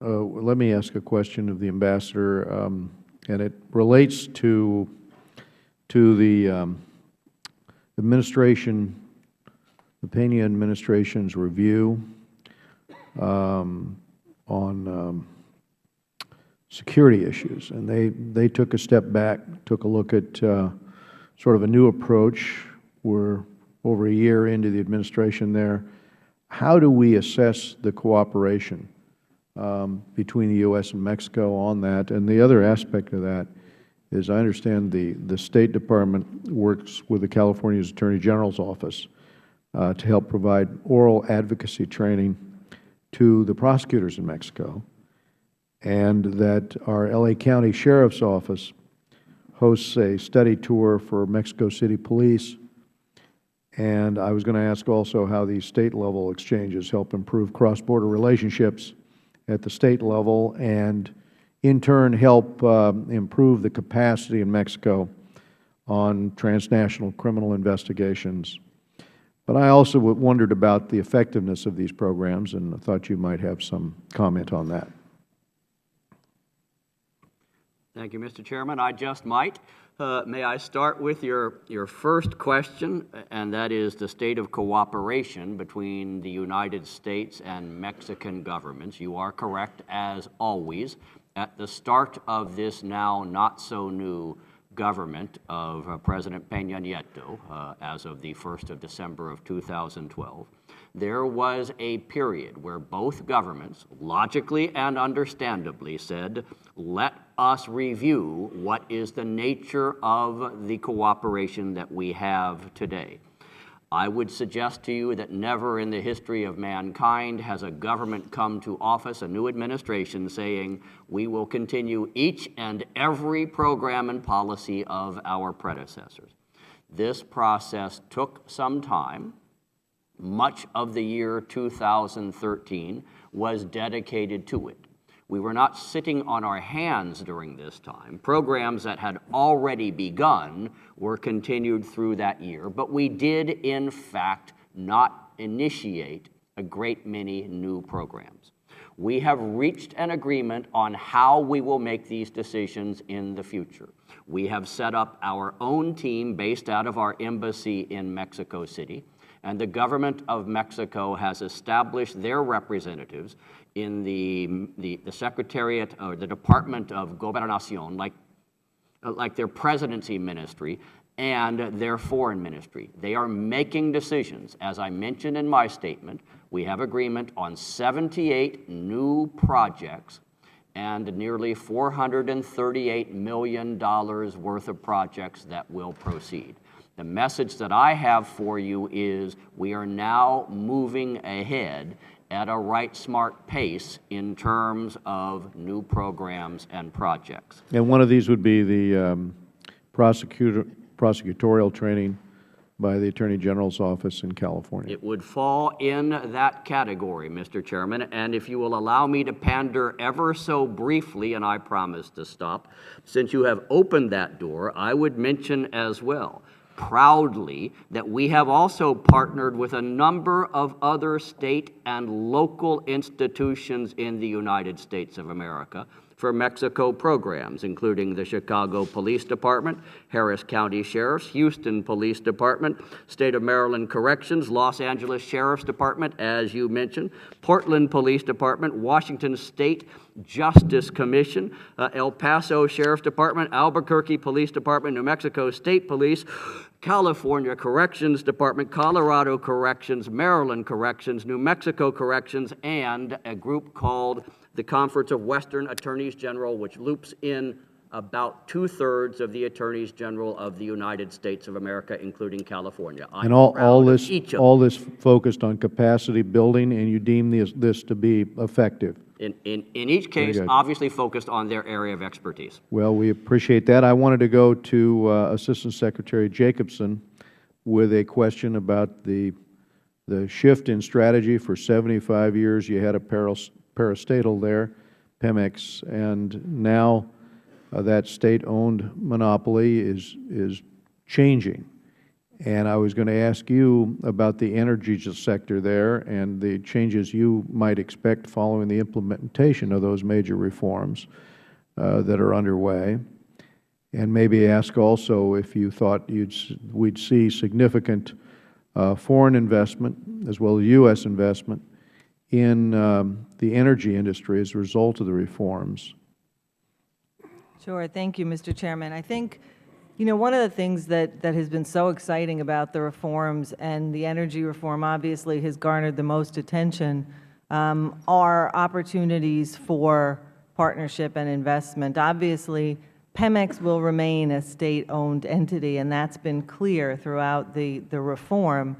Let me ask a question of the Ambassador, and it relates to the administration, the Pena administration's review on security issues. And they took a step back, took a look at sort of a new approach. We're over a year into the administration there. How do we assess the cooperation between the U.S. and Mexico on that? And the other aspect of that is, I understand the State Department works with the California's Attorney General's office to help provide oral advocacy training to the prosecutors in Mexico, and that our L.A. County Sheriff's Office hosts a study tour for Mexico City Police. And I was going to ask also how these state-level exchanges help improve cross-border relationships at the state level and, in turn, help improve the capacity in Mexico on transnational criminal investigations. But I also wondered about the effectiveness of these programs, and I thought you might have some comment on that. Thank you, Mr. Chairman. I just might. May I start with your first question, and that is the state of cooperation between the United States and Mexican governments. You are correct, as always. At the start of this now not-so-new government of President Peña Nieto, as of the 1st of December of 2012, there was a period where both governments, logically and understandably, said, let us review what is the nature of the cooperation that we have today. I would suggest to you that never in the history of mankind has a government come to office, a new administration, saying, we will continue each and every program and policy of our predecessors. This process took some time. Much of the year 2013 was dedicated to it. We were not sitting on our hands during this time. Programs that had already begun were continued through that year, but we did, in fact, not initiate a great many new programs. We have reached an agreement on how we will make these decisions in the future. We have set up our own team based out of our embassy in Mexico City, and the government of Mexico has established their representatives in the Secretariat or the Department of Gobernación, like their presidency ministry and their foreign ministry. They are making decisions. As I mentioned in my statement, we have agreement on 78 new projects and nearly $438 million worth of projects that will proceed. The message that I have for you is we are now moving ahead at a right smart pace in terms of new programs and projects. And one of these would be the prosecutorial training by the Attorney General's office in California. It would fall in that category, Mr. Chairman, and if you will allow me to pander ever so briefly, and I promise to stop, since you have opened that door, I would mention as well, proudly, that we have also partnered with a number of other state and local institutions in the United States of America for Mexico programs, including the Chicago Police Department, Harris County Sheriff's, Houston Police Department, State of Maryland Corrections, Los Angeles Sheriff's Department, as you mentioned, Portland Police Department, Washington State Justice Commission, El Paso Sheriff's Department, Albuquerque Police Department, New Mexico State Police, California Corrections Department, Colorado Corrections, Maryland Corrections, New Mexico Corrections, and a group called the Conference of Western Attorneys General, which loops in about 2/3 of the Attorneys General of the United States of America, including California. And all this focused on capacity building, and you deem this to be effective? In each case, obviously focused on their area of expertise. Well, we appreciate that. I wanted to go to Assistant Secretary Jacobson with a question about the shift in strategy. For 75 years, you had a parastatal there, Pemex, and now that state-owned monopoly is changing. And I was going to ask you about the energy sector there and the changes you might expect following the implementation of those major reforms that are underway. And maybe ask also if you thought we'd see significant foreign investment as well as U.S. investment in the energy industry as a result of the reforms. Sure. Thank you, Mr. Chairman. I think, one of the things that has been so exciting about the reforms, and the energy reform obviously has garnered the most attention, are opportunities for partnership and investment. Obviously, Pemex will remain a state-owned entity, and that's been clear throughout the reform.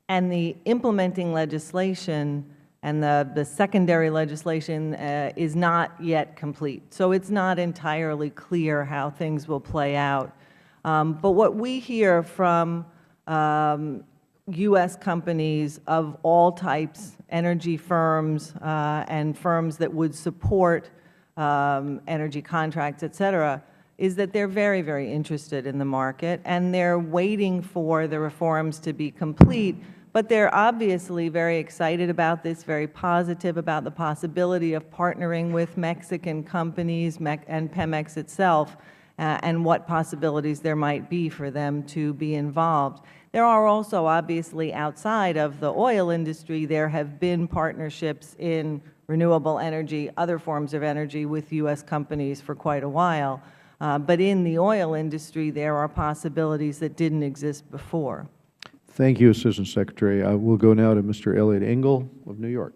And the implementing legislation and the secondary legislation is not yet complete. So it's not entirely clear how things will play out. But what we hear from U.S. companies of all types, energy firms and firms that would support energy contracts, et cetera, is that they're very, very interested in the market, and they're waiting for the reforms to be complete. But they're obviously very excited about this, very positive about the possibility of partnering with Mexican companies and Pemex itself, and what possibilities there might be for them to be involved. There are also, obviously, outside of the oil industry, there have been partnerships in renewable energy, other forms of energy with U.S. companies for quite a while. But in the oil industry, there are possibilities that didn't exist before. Thank you, Assistant Secretary. I will go now to Mr. Elliot Engel of New York.